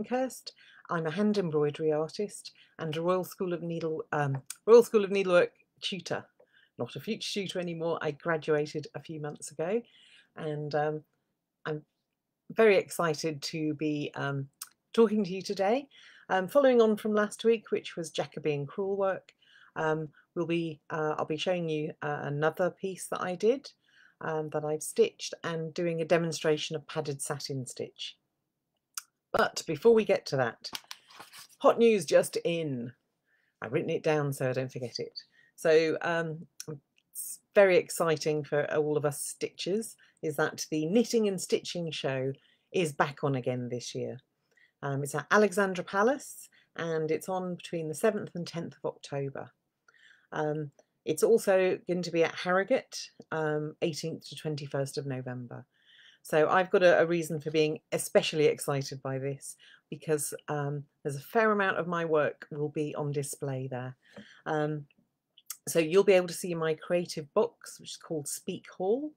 Pankhurst. I'm a hand embroidery artist and a Royal School of Needlework tutor. Not a future tutor anymore. I graduated a few months ago, and I'm very excited to be talking to you today. Following on from last week, which was Jacobean Crewelwork, I'll be showing you another piece that I did that I've stitched and doing a demonstration of padded satin stitch. But before we get to that, hot news just in. I've written it down so I don't forget it. So it's very exciting for all of us stitchers is that the knitting and stitching show is back on again this year. It's at Alexandra Palace and it's on between the 7th and 10th of October. It's also going to be at Harrogate, 18th to 21st of November. So I've got a reason for being especially excited by this because there's a fair amount of my work will be on display there. So you'll be able to see my creative box, which is called Speak Hall,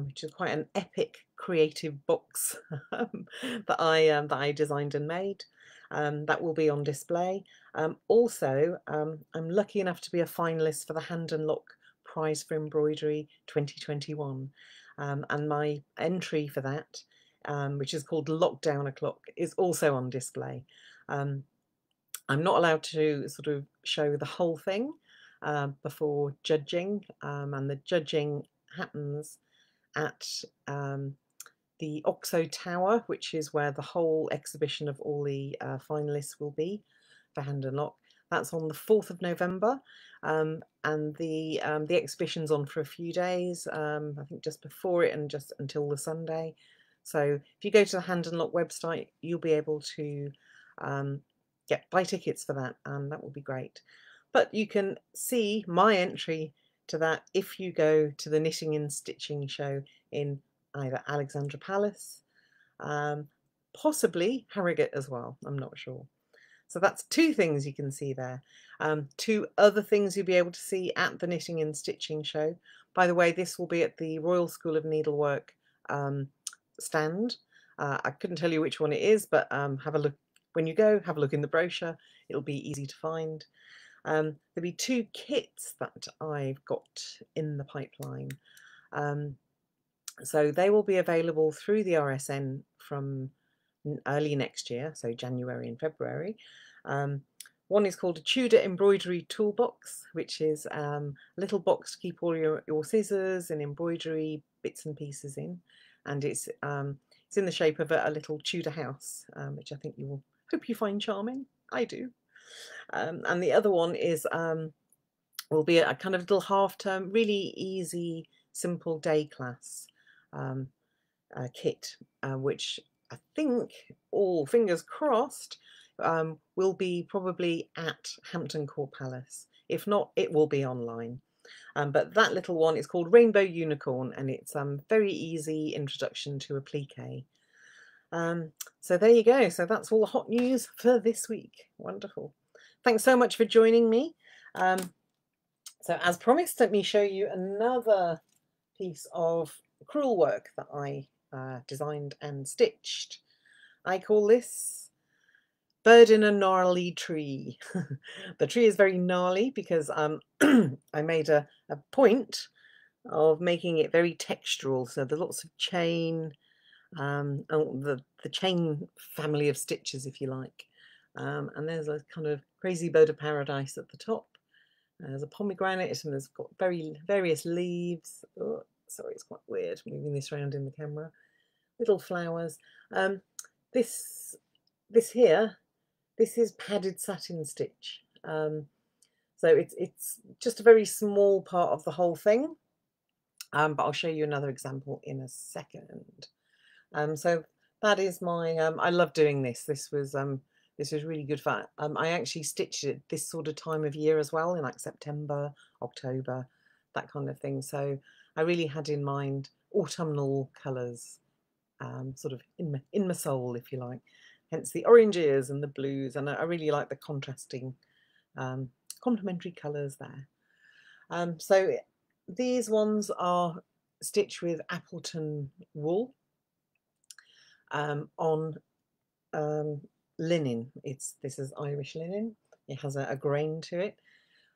which is quite an epic creative box that I designed and made. That will be on display. Also, I'm lucky enough to be a finalist for the Hand and Lock Prize for Embroidery 2021. And my entry for that, which is called Lockdown O'Clock, is also on display. I'm not allowed to sort of show the whole thing before judging, and the judging happens at the Oxo Tower, which is where the whole exhibition of all the finalists will be for Hand and Lock. That's on the 4th of November, and the exhibition's on for a few days, I think just before it and just until the Sunday. So if you go to the Hand and Lock website, you'll be able to buy tickets for that, and that will be great. But you can see my entry to that if you go to the Knitting and Stitching show in either Alexandra Palace, possibly Harrogate as well, I'm not sure. So that's two things you can see there. Two other things you'll be able to see at the Knitting and Stitching show. By the way, this will be at the Royal School of Needlework stand. I couldn't tell you which one it is, but have a look when you go, have a look in the brochure. It'll be easy to find. There'll be two kits that I've got in the pipeline. So they will be available through the RSN from early next year, so January and February. One is called a Tudor Embroidery Toolbox, which is a little box to keep all your scissors and embroidery bits and pieces in, and it's in the shape of a little Tudor house, which I think you will hope you find charming. I do. And the other one is will be a kind of little half-term, really easy, simple day class kit, which I think, all fingers crossed, will be probably at Hampton Court Palace. If not, it will be online. But that little one is called Rainbow Unicorn, and it's very easy introduction to applique. So there you go. So that's all the hot news for this week. Wonderful. Thanks so much for joining me. So as promised, let me show you another piece of crewel work that I designed and stitched. I call this Bird in a Gnarly Tree. The tree is very gnarly because I made a point of making it very textural, so there's lots of chain, the chain family of stitches, if you like, and there's a kind of crazy bird of paradise at the top. There's a pomegranate and there's got various leaves. Oh, sorry, it's quite weird moving this around in the camera. Little flowers. This is padded satin stitch. So it's just a very small part of the whole thing. But I'll show you another example in a second. So that is my. I love doing this. This was really good fun. I actually stitched it this sort of time of year as well, in like September, October, that kind of thing. So I really had in mind autumnal colours, sort of in my soul, if you like. Hence the oranges and the blues, and I really like the contrasting, complementary colours there. So these ones are stitched with Appleton wool on linen. This is Irish linen. It has a grain to it.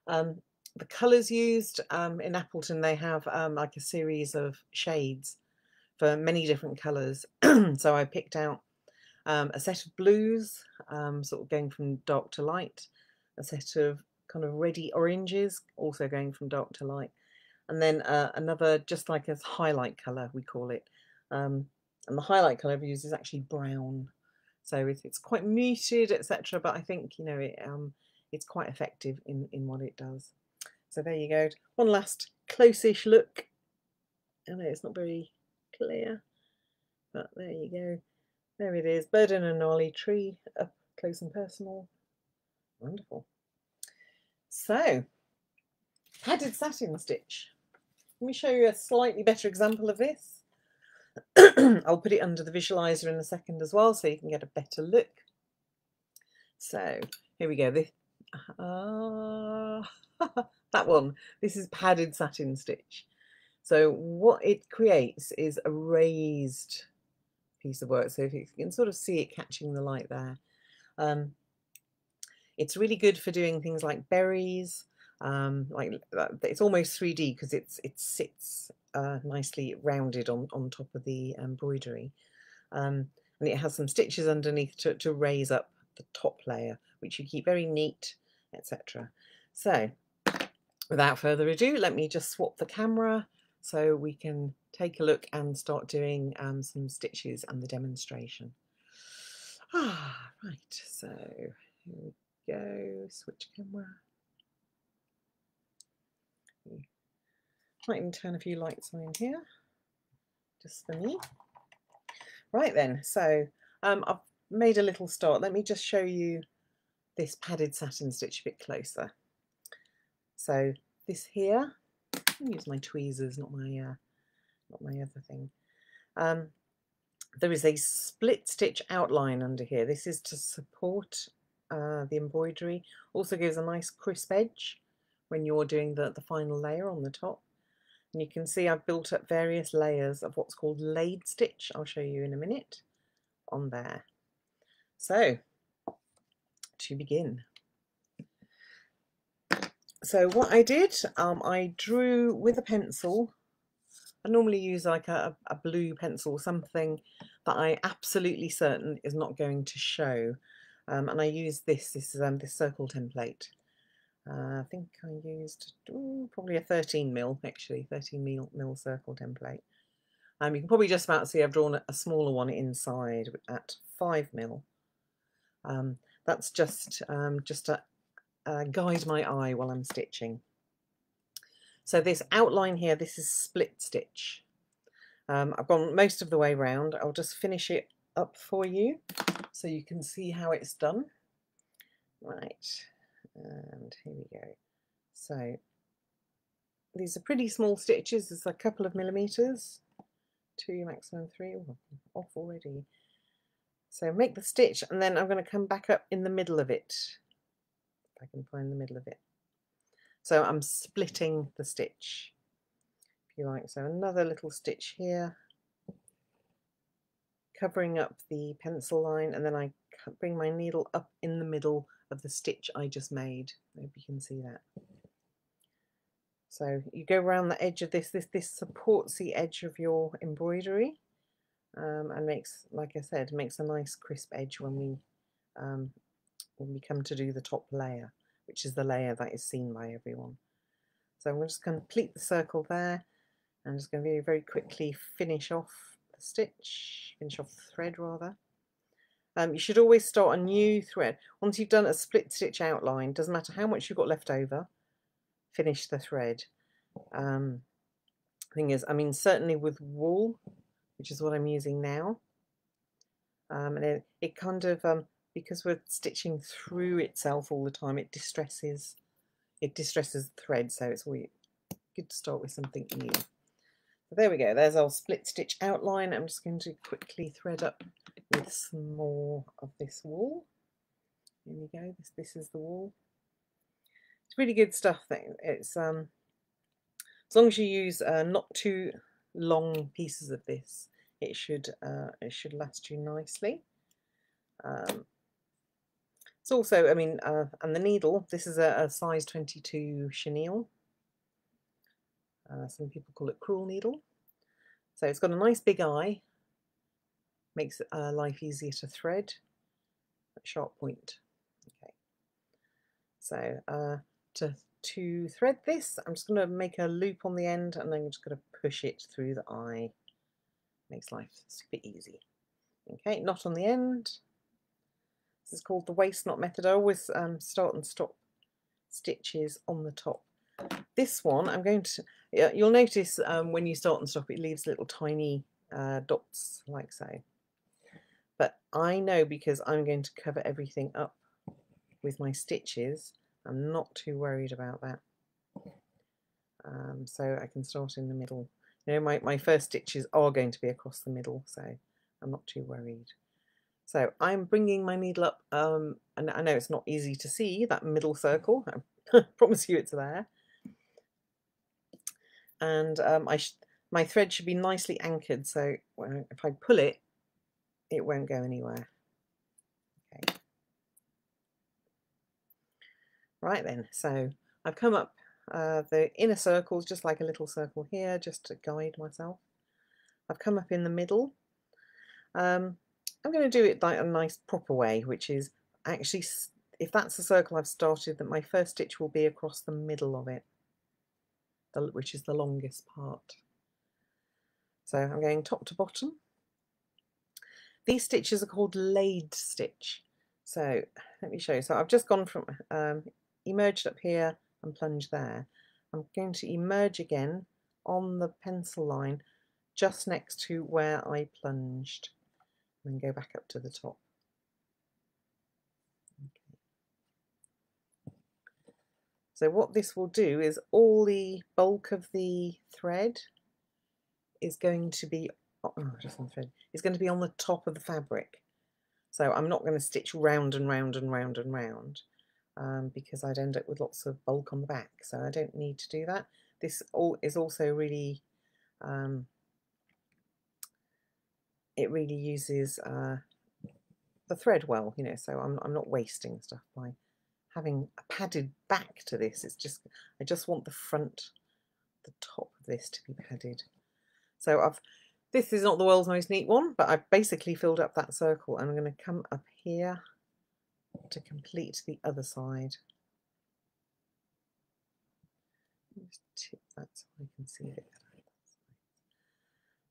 The colours used in Appleton, they have like a series of shades for many different colours. So I picked out a set of blues, sort of going from dark to light, a set of kind of reddy oranges, also going from dark to light, and then another just like a highlight colour, we call it. And the highlight colour I've used is actually brown. So it's quite muted, etc. But I think, you know, it's quite effective in what it does. So there you go. One last close-ish look. I know it's not very clear, but there you go. There it is. Bird in a gnarly tree, up close and personal. Wonderful. So, padded satin stitch. Let me show you a slightly better example of this. I'll put it under the visualizer in a second as well, so you can get a better look. So here we go. That one. This is padded satin stitch. So what it creates is a raised piece of work. So if you can sort of see it catching the light there. It's really good for doing things like berries. Like it's almost 3D because it sits nicely rounded on top of the embroidery, and it has some stitches underneath to raise up the top layer, which you keep very neat, etc. So without further ado, let me just swap the camera so we can take a look and start doing some stitches and the demonstration. Right, so here we go, switch camera. Might even turn a few lights on in here, just for me. Right then, so I've made a little start. Let me just show you this padded satin stitch a bit closer. So this here, I'll use my tweezers, not my other thing. There is a split stitch outline under here. This is to support the embroidery. Also gives a nice crisp edge when you're doing the final layer on the top. And you can see I've built up various layers of what's called laid stitch. I'll show you in a minute on there. So to begin. So what I did, I drew with a pencil. I normally use like a blue pencil, something that I absolutely certain is not going to show. And I use this is this circle template. I think I used probably a 13mm, actually, 13mm circle template. You can probably just about see I've drawn a smaller one inside at 5mm. That's just to guide my eye while I'm stitching. So this outline here, this is split stitch. I've gone most of the way round. I'll just finish it up for you so you can see how it's done. Right. And here we go. So these are pretty small stitches. There's a couple of millimeters, 2 maximum 3. Oh, off already. So make the stitch, and then I'm going to come back up in the middle of it. If I can find the middle of it. So I'm splitting the stitch, if you like. So another little stitch here, covering up the pencil line, and then I bring my needle up in the middle of the stitch I just made. I hope you can see that. So you go around the edge of this supports the edge of your embroidery, and makes, like I said, makes a nice crisp edge when we come to do the top layer, which is the layer that is seen by everyone. So I'm just going to complete the circle there. I'm just going to very quickly finish off the stitch, finish off the thread rather. You should always start a new thread. Once you've done a split stitch outline, doesn't matter how much you've got left over, finish the thread. Thing is, I mean, certainly with wool, which is what I'm using now, and it kind of, because we're stitching through itself all the time, it distresses the thread, so it's always good to start with something new. So there we go, there's our split stitch outline. I'm just going to quickly thread up with some more of this wool. Here we go, this is the wool. It's really good stuff. It's as long as you use not too long pieces of this, it should last you nicely. also, I mean, and the needle, this is a size 22 chenille. Some people call it crewel needle. So it's got a nice big eye, makes life easier to thread, a sharp point. Okay. So to thread this, I'm just going to make a loop on the end, and then I'm just going to push it through the eye. Makes life super easy. Okay, knot on the end. This is called the waist knot method. I always start and stop stitches on the top. This one, I'm going to, you'll notice when you start and stop, it leaves little tiny dots like so. But I know, because I'm going to cover everything up with my stitches, I'm not too worried about that. So I can start in the middle. You know, my first stitches are going to be across the middle, so I'm not too worried. So I'm bringing my needle up, and I know it's not easy to see that middle circle. I promise you it's there. And my thread should be nicely anchored, so if I pull it, it won't go anywhere. Okay. Right then, so I've come up the inner circles, just like a little circle here, just to guide myself. I've come up in the middle. I'm going to do it like a nice proper way, which is actually, if that's the circle I've started, that my first stitch will be across the middle of it, which is the longest part. So I'm going top to bottom. These stitches are called laid stitch. So let me show you. So I've just gone from emerged up here and plunged there. I'm going to emerge again on the pencil line just next to where I plunged, and then go back up to the top. Okay. So what this will do is all the bulk of the thread is going to be just on the thread. It's going to be on the top of the fabric. So I'm not going to stitch round and round and round and round, because I'd end up with lots of bulk on the back. So I don't need to do that. This is also really, it really uses the thread well, you know. So I'm not wasting stuff by having a padded back to this. It's just, I just want the front, the top of this to be padded. So this is not the world's most neat one, but I've basically filled up that circle, and I'm going to come up here to complete the other side. Just tip that so I can see it.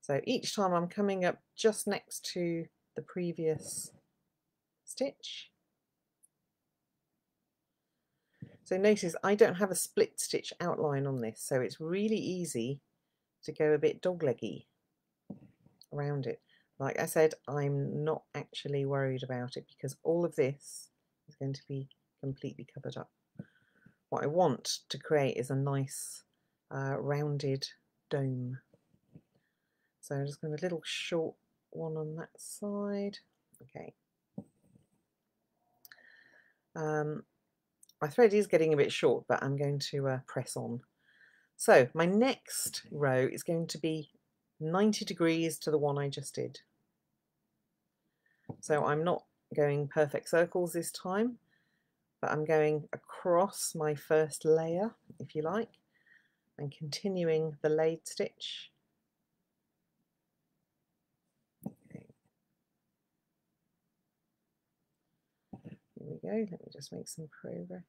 So each time I'm coming up just next to the previous stitch. So notice I don't have a split stitch outline on this, so it's really easy to go a bit dogleggy around it. Like I said, I'm not actually worried about it, because all of this is going to be completely covered up. What I want to create is a nice rounded dome. So I'm just going to do a little short one on that side. Okay. My thread is getting a bit short, but I'm going to press on. So my next row is going to be 90 degrees to the one I just did. So I'm not going perfect circles this time, but I'm going across my first layer, if you like, and continuing the laid stitch. Okay. Here we go, let me just make some progress.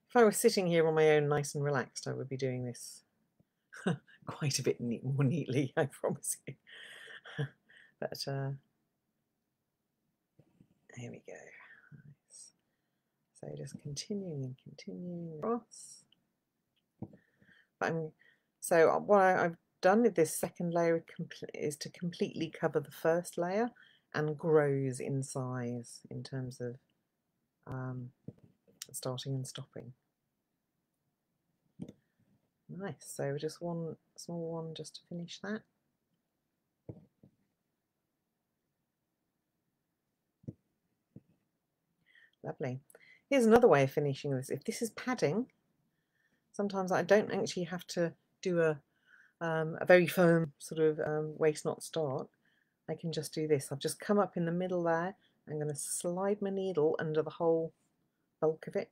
If I was sitting here on my own nice and relaxed, I would be doing this quite a bit more neatly, I promise you. But here we go. Nice. So just continuing across. So what I've done with this second layer is to completely cover the first layer, and grows in size in terms of starting and stopping. Nice, so just one small one just to finish that. Lovely. Here's another way of finishing this. If this is padding, sometimes I don't actually have to do a very firm sort of waist knot start. I can just do this. I've just come up in the middle there. I'm going to slide my needle under the whole bulk of it,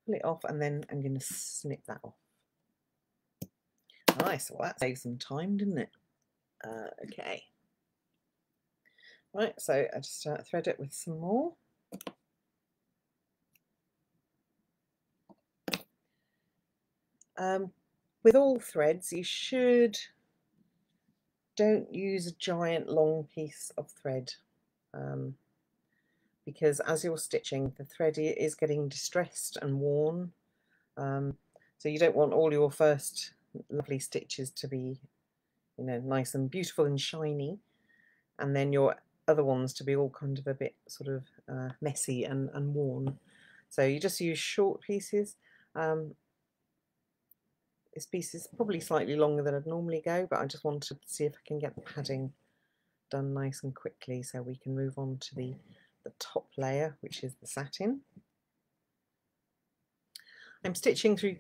pull it off, and then I'm going to snip that off. Nice. Well, that saved some time, didn't it? Okay. Right, so I just thread it with some more. With all threads, you don't use a giant long piece of thread, because as you're stitching, the thread is getting distressed and worn. So you don't want all your first lovely stitches to be, nice and beautiful and shiny, and then your other ones to be all kind of a bit sort of messy and worn. So you just use short pieces. This piece is probably slightly longer than I'd normally go, but I just want to see if I can get the padding done nice and quickly so we can move on to the top layer, which is the satin. I'm stitching through,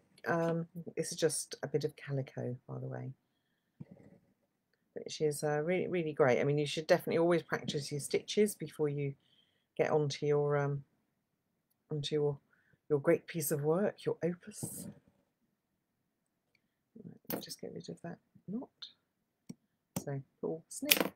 this is just a bit of calico, by the way, which is really, really great. I mean, you should definitely always practice your stitches before you get onto your great piece of work, your opus. Just get rid of that knot. So pull, snip.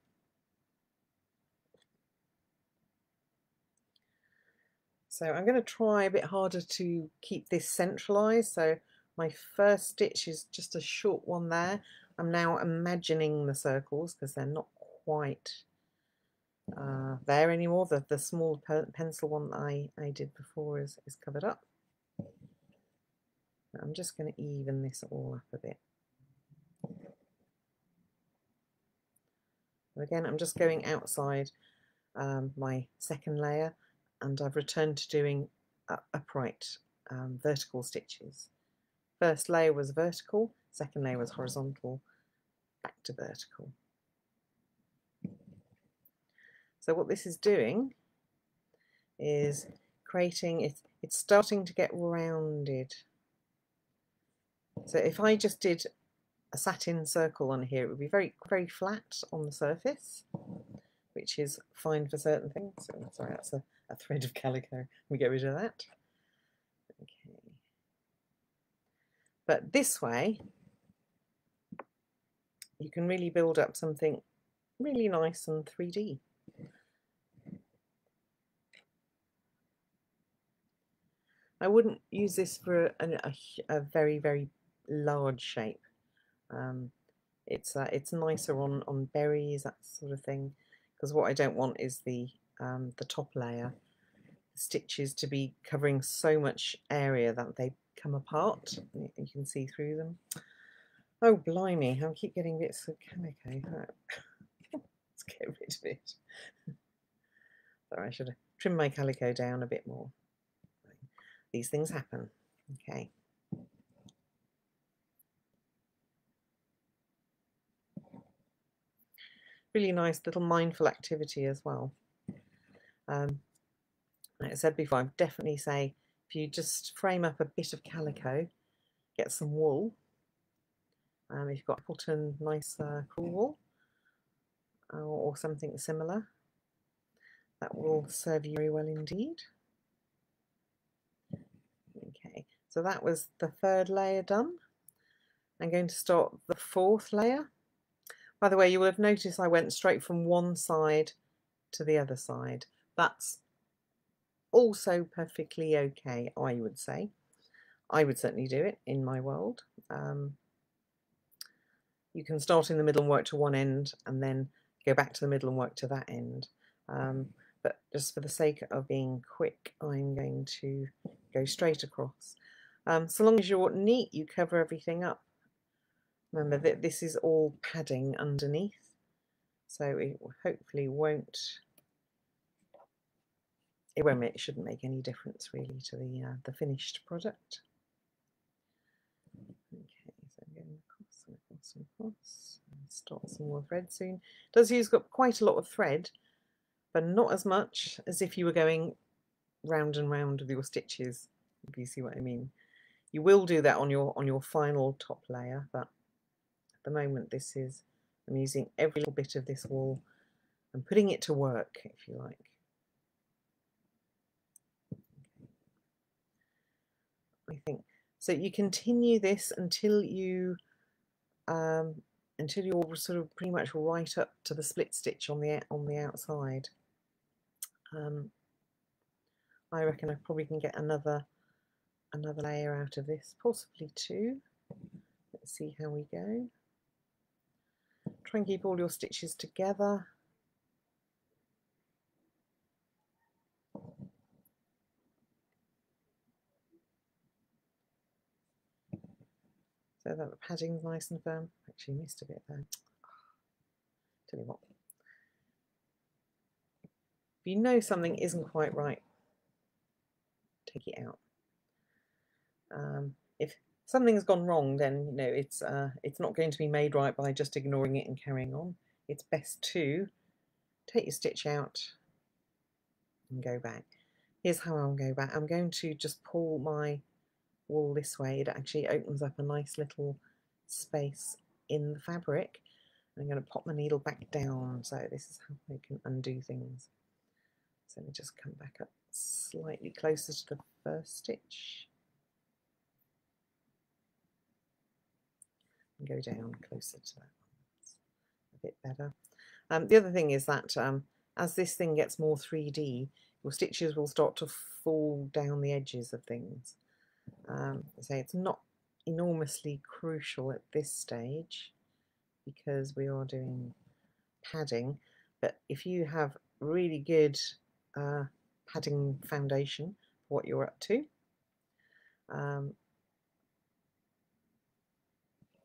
So I'm going to try a bit harder to keep this centralized. So my first stitch is just a short one there. I'm now imagining the circles because they're not quite there anymore. The small pencil one that I did before is covered up. I'm just going to even this all up a bit. Again, I'm just going outside my second layer, and I've returned to doing upright vertical stitches. First layer was vertical, second layer was horizontal, back to vertical. So what this is doing is creating, it's starting to get rounded. So if I just did a satin circle on here, it would be very, very flat on the surface, which is fine for certain things. So, sorry, that's a thread of calico. Let me get rid of that. Okay. But this way, you can really build up something really nice and 3D. I wouldn't use this for a very, very large shape. It's nicer on berries, that sort of thing, because what I don't want is the top layer stitches to be covering so much area that they come apart. You can see through them. Oh blimey, I keep getting bits of calico. Let's get rid of it. Sorry, I should have trimmed my calico down a bit more. These things happen. Okay. Really nice little mindful activity as well. Like I said before, I'd definitely say if you just frame up a bit of calico, get some wool. If you've got Appleton nice cool wool or something similar, that will serve you very well indeed. Okay, so that was the third layer done. I'm going to start the fourth layer. By the way, you will have noticed I went straight from one side to the other side. That's also perfectly okay, I would say. I would certainly do it in my world. You can start in the middle and work to one end and then go back to the middle and work to that end. But just for the sake of being quick, I'm going to go straight across. So long as you're neat, you cover everything up. Remember that this is all padding underneath, so it hopefully it shouldn't make any difference really to the finished product. Okay, so I'm going across. Start some more thread soon. It does use got quite a lot of thread, but not as much as if you were going round and round with your stitches, if you see what I mean. You will do that on your final top layer, but at the moment I'm using every little bit of this wool and putting it to work, if you like. I think so. You continue this until you're sort of pretty much right up to the split stitch on the outside. I reckon I probably can get another layer out of this, possibly two. Let's see how we go. Try and keep all your stitches together. So that the padding's nice and firm. Actually missed a bit there. Tell you what. If you know something isn't quite right, take it out. If something's gone wrong, then you know it's not going to be made right by just ignoring it and carrying on. It's best to take your stitch out and go back. Here's how I'll go back. I'm going to just pull my wool this way. It actually opens up a nice little space in the fabric. I'm going to pop my needle back down, so this is how I can undo things. So let me just come back up slightly closer to the first stitch and go down closer to that one. That's a bit better. The other thing is that as this thing gets more 3D, your stitches will start to fall down the edges of things. So it's not enormously crucial at this stage because we are doing padding, but if you have really good padding foundation for what you're up to,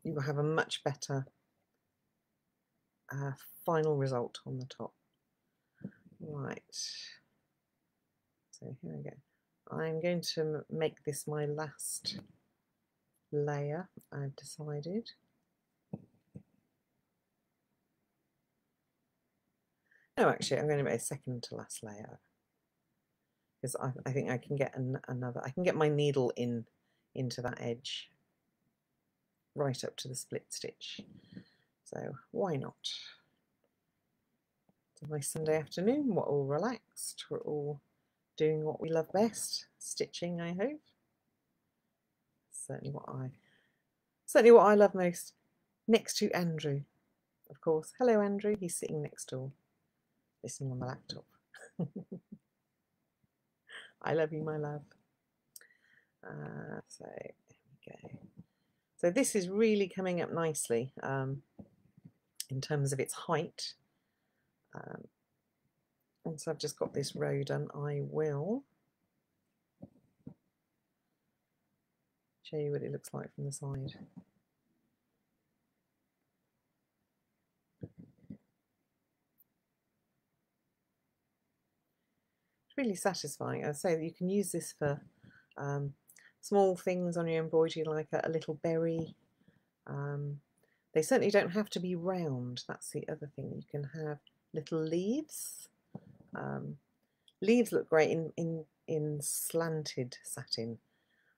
you will have a much better final result on the top. Right, so here we go. I'm going to make this my last layer, I've decided. No, actually, I'm going to make a second to last layer because I think I can get I can get my needle into that edge right up to the split stitch. So why not? It's a nice Sunday afternoon. We're all relaxed. We're all doing what we love best, stitching, I hope. Certainly what I love most, next to Andrew, of course. Hello, Andrew. He's sitting next door, listening on the laptop. I love you, my love. So there we go. So this is really coming up nicely in terms of its height. Once I've just got this row done, I will show you what it looks like from the side. It's really satisfying. I say that you can use this for small things on your embroidery, like a little berry. They certainly don't have to be round. That's the other thing. You can have little leaves. Leaves look great in slanted satin.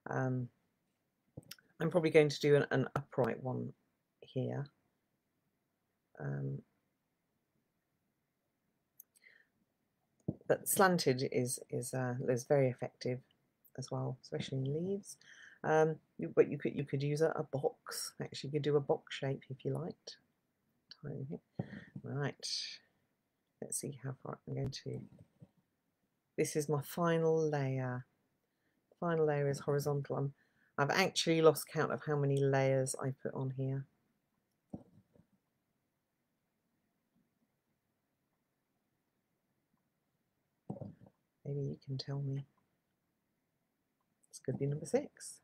I'm probably going to do an upright one here. But slanted is very effective as well, especially in leaves. But you could use a box. Actually, you could do a box shape if you liked. Right. Let's see how far I'm going to. This is my final layer. The final layer is horizontal. I've actually lost count of how many layers I put on here. Maybe you can tell me. This could be number 6.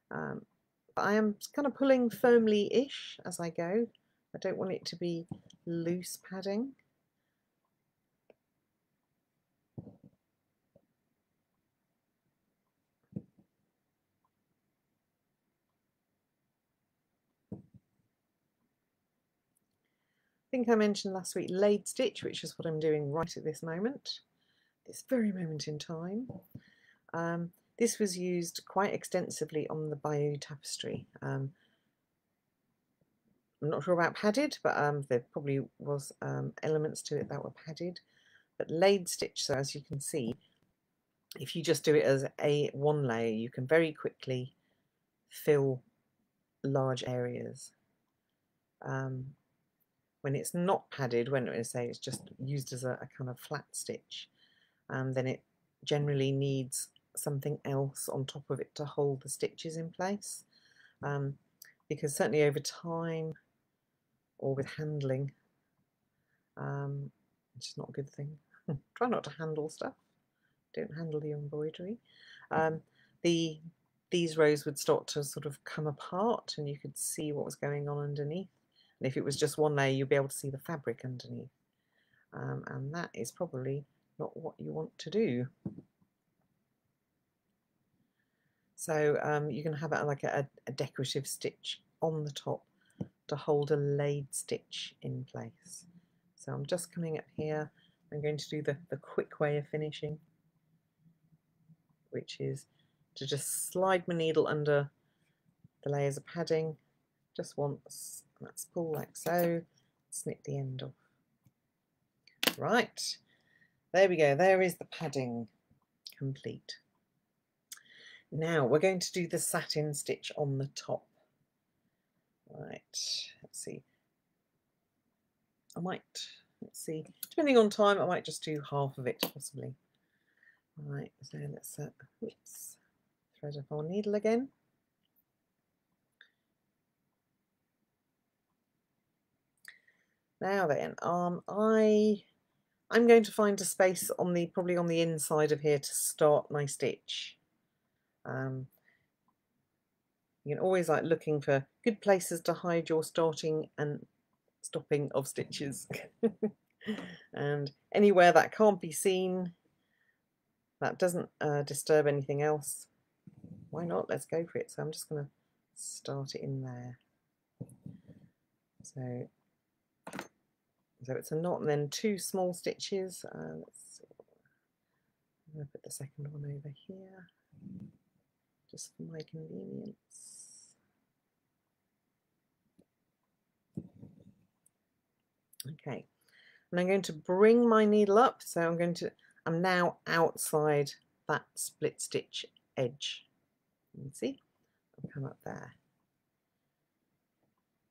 But I am kind of pulling firmly-ish as I go. I don't want it to be loose padding. I think I mentioned last week laid stitch, which is what I'm doing right at this moment, this very moment in time. This was used quite extensively on the Bayeux tapestry. I'm not sure about padded, but there probably was elements to it that were padded. But laid stitch, so as you can see, if you just do it as one layer, you can very quickly fill large areas. When it's not padded, when I say it's just used as a kind of flat stitch, then it generally needs something else on top of it to hold the stitches in place, because certainly over time or with handling, which is not a good thing. Try not to handle stuff. Don't handle the embroidery. These rows would start to sort of come apart, and you could see what was going on underneath. And if it was just one layer, you'd be able to see the fabric underneath, and that is probably not what you want to do. So you can have it like a decorative stitch on the top to hold a laid stitch in place. So I'm just coming up here. I'm going to do the quick way of finishing, which is to just slide my needle under the layers of padding just once. Let's pull like so, snip the end off. Right, there we go. There is the padding complete. Now we're going to do the satin stitch on the top. Right, let's see. Let's see, depending on time, I might just do half of it possibly. Right, so let's thread up our needle again. Now then, I'm going to find a space on probably on the inside of here to start my stitch. You can always like looking for good places to hide your starting and stopping of stitches. And anywhere that can't be seen, that doesn't disturb anything else, why not? Let's go for it. So I'm just going to start it in there. So it's a knot and then 2 small stitches. Let's see. I'm going to put the second one over here, just for my convenience. Okay, and I'm going to bring my needle up. So I'm now outside that split stitch edge. You can see, I'll come up there.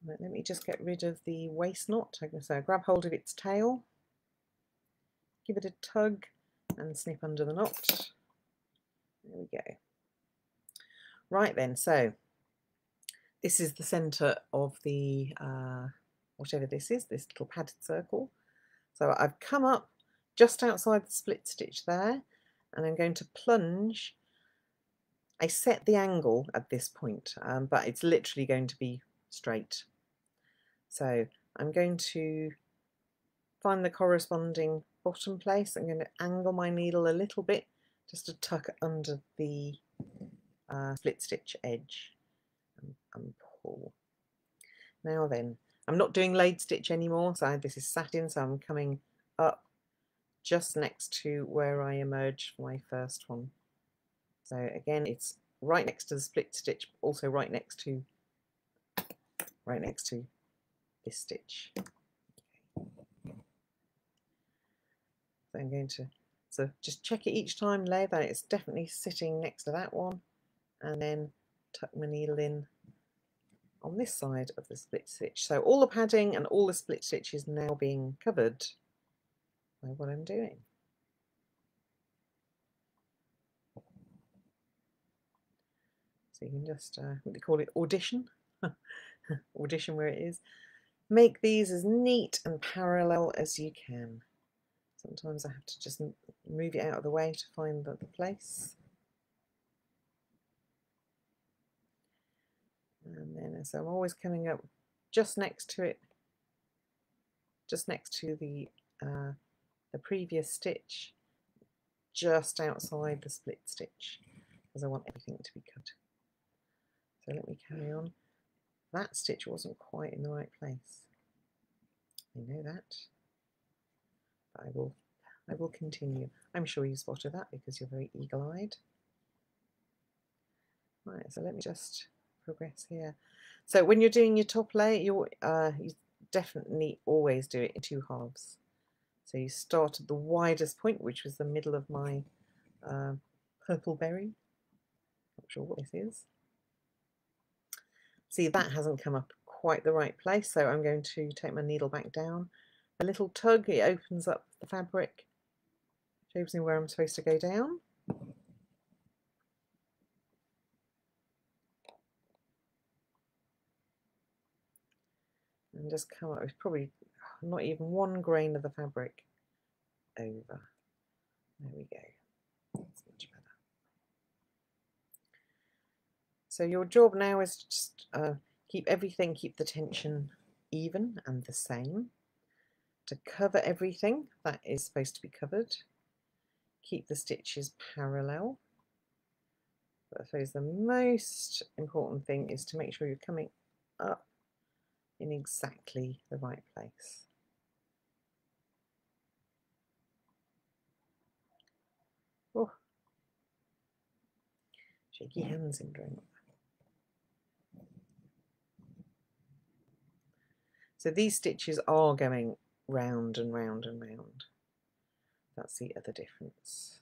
Right, let me just get rid of the waist knot. So grab hold of its tail, give it a tug, and snip under the knot. There we go. Right then, so this is the centre of the whatever this is, this little padded circle. So I've come up just outside the split stitch there, and I'm going to plunge. I set the angle at this point, but it's literally going to be straight. So I'm going to find the corresponding bottom place. I'm going to angle my needle a little bit just to tuck under the split stitch edge and pull. Now then, I'm not doing laid stitch anymore, so this is satin, so I'm coming up just next to where I emerged for my first one. So again, it's right next to the split stitch, but also right next to this stitch. Okay. So I'm going to just check it each time, lay that it's definitely sitting next to that one, and then tuck my needle in on this side of the split stitch. So all the padding and all the split stitch is now being covered by what I'm doing. So you can just, what do you call it, audition? Audition where it is. Make these as neat and parallel as you can. Sometimes I have to just move it out of the way to find the place. And then, so I'm always coming up just next to it, just next to the previous stitch, just outside the split stitch, because I want everything to be cut. So let me carry on. That stitch wasn't quite in the right place. I know that, but I will continue. I'm sure you spotted that because you're very eagle-eyed. Right, so let me just progress here. So when you're doing your top layer, you definitely always do it in 2 halves. So you start at the widest point, which was the middle of my purple berry. Not sure what this is. See, that hasn't come up quite the right place, so I'm going to take my needle back down. A little tug, it opens up the fabric, shows me where I'm supposed to go down. And just come up with probably not even 1 grain of the fabric over. There we go. That's much better. So your job now is just keep the tension even and the same. To cover everything that is supposed to be covered, keep the stitches parallel. But I suppose the most important thing is to make sure you're coming up in exactly the right place. Oh, shaky hand syndrome. So these stitches are going round and round and round. That's the other difference.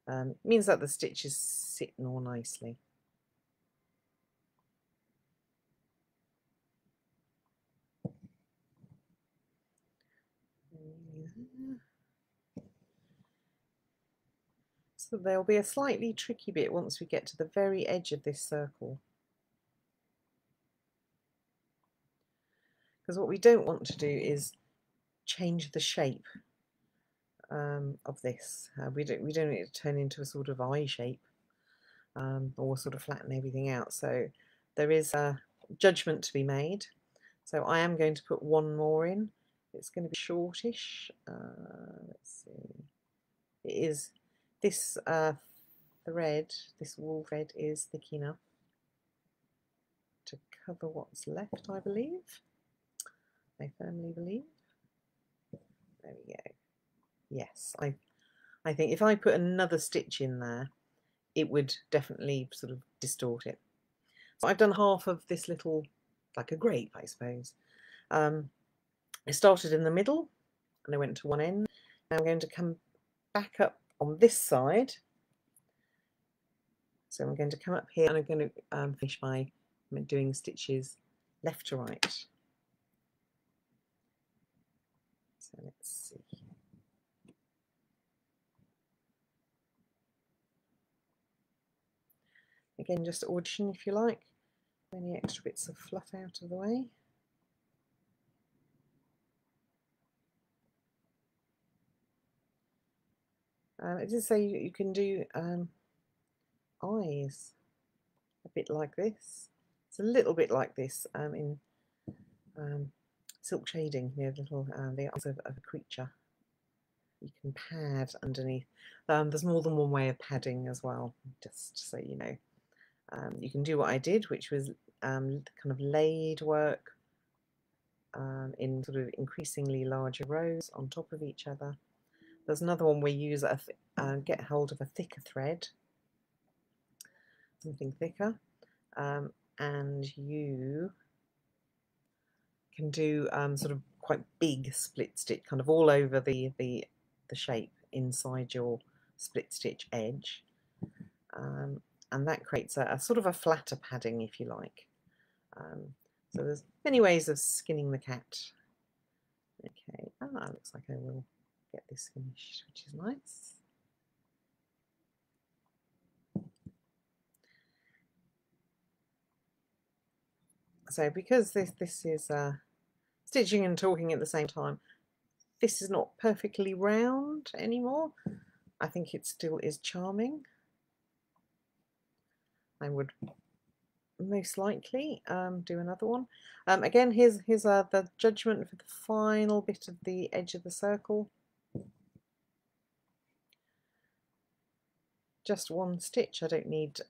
It means that the stitches sit more nicely. So there'll be a slightly tricky bit once we get to the very edge of this circle. Because what we don't want to do is change the shape of this. We don't need it to turn into a sort of eye shape or sort of flatten everything out. So there is a judgment to be made. So I am going to put 1 more in. It's going to be shortish. Let's see. It is this thread, this wool thread is thick enough to cover what's left, I believe. I firmly believe. There we go. Yes, I think if I put another stitch in there, it would definitely sort of distort it. So I've done half of this little, like a grape, I suppose. I started in the middle and I went to one end. Now I'm going to come back up on this side. So I'm going to come up here and I'm going to finish by doing stitches left to right. So let's see. Again, just audition if you like. Any extra bits of fluff out of the way. I did say you can do eyes a bit like this. It's a little bit like this in silk shading, you know, little the eyes of a creature. You can pad underneath. There's more than one way of padding as well, just so you know. You can do what I did, which was kind of laid work in sort of increasingly larger rows on top of each other. There's another one where you use get hold of a thicker thread, something thicker, and you can do sort of quite big split stitch, kind of all over the shape inside your split stitch edge, and that creates a sort of a flatter padding, if you like. So there's many ways of skinning the cat. Okay, looks like I will get this finished, which is nice. So because this is stitching and talking at the same time, this is not perfectly round anymore. I think it still is charming. I would most likely do another one. Again, here's the judgment for the final bit of the edge of the circle. Just 1 stitch. I don't need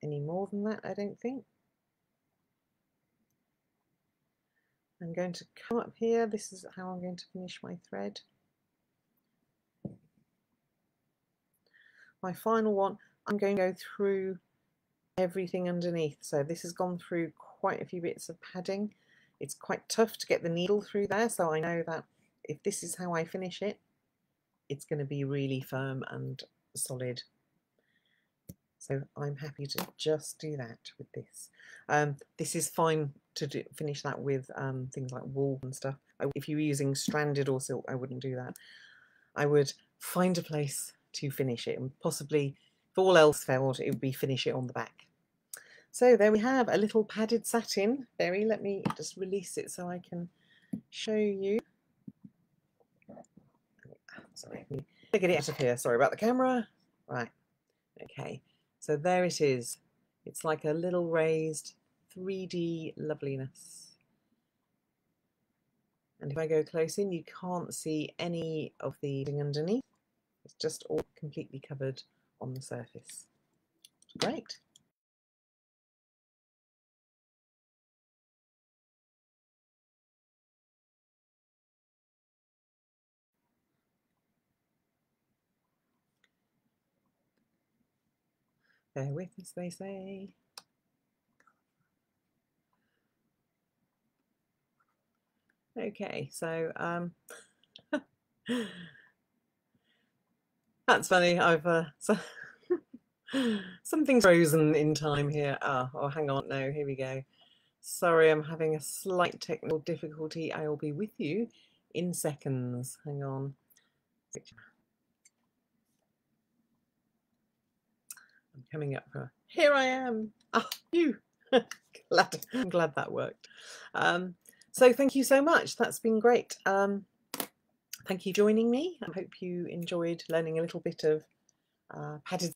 any more than that, I don't think. I'm going to come up here. This is how I'm going to finish my thread. My final one, I'm going to go through everything underneath. So this has gone through quite a few bits of padding. It's quite tough to get the needle through there, so I know that if this is how I finish it, it's going to be really firm and solid. So I'm happy to just do that with this. This is fine to finish that with things like wool and stuff. If you're using stranded or silk, I wouldn't do that. I would find a place to finish it, and possibly, if all else failed, it would be finish it on the back. So there we have a little padded satin berry. Let me just release it so I can show you. Sorry, let me get it out of here. Sorry about the camera. Right, okay. So there it is. It's like a little raised 3D loveliness. And if I go close in, you can't see any of the underneath. It's just all completely covered on the surface. Great. Bear with, as they say. Okay, so that's funny. I've something's frozen in time here. Oh, hang on. No, here we go. Sorry, I'm having a slight technical difficulty. I will be with you in seconds. Hang on. I'm coming up for. Here I am. Ah, you. I'm glad that worked. So thank you so much. That's been great. Thank you for joining me. I hope you enjoyed learning a little bit of padded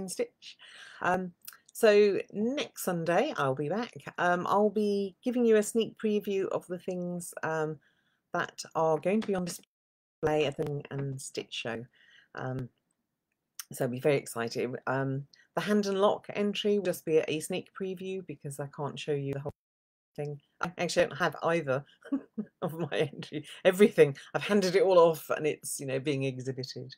stitch. So next Sunday I'll be back. I'll be giving you a sneak preview of the things that are going to be on display at the and stitch show. So I'll be very excited. The hand and lock entry will just be a sneak preview because I can't show you the whole thing. I actually don't have either of my entry. Everything. I've handed it all off and it's, you know, being exhibited.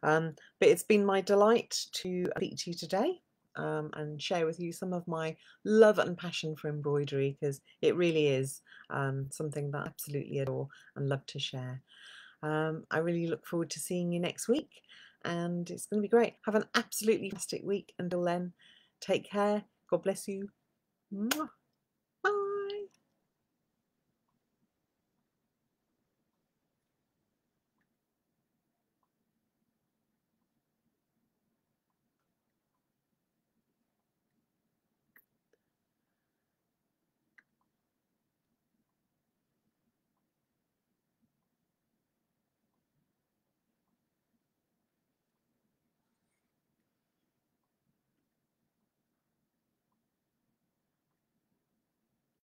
But it's been my delight to speak to you today and share with you some of my love and passion for embroidery, because it really is something that I absolutely adore and love to share. I really look forward to seeing you next week, and it's going to be great. Have an absolutely fantastic week. Until then, take care. God bless you. Mwah.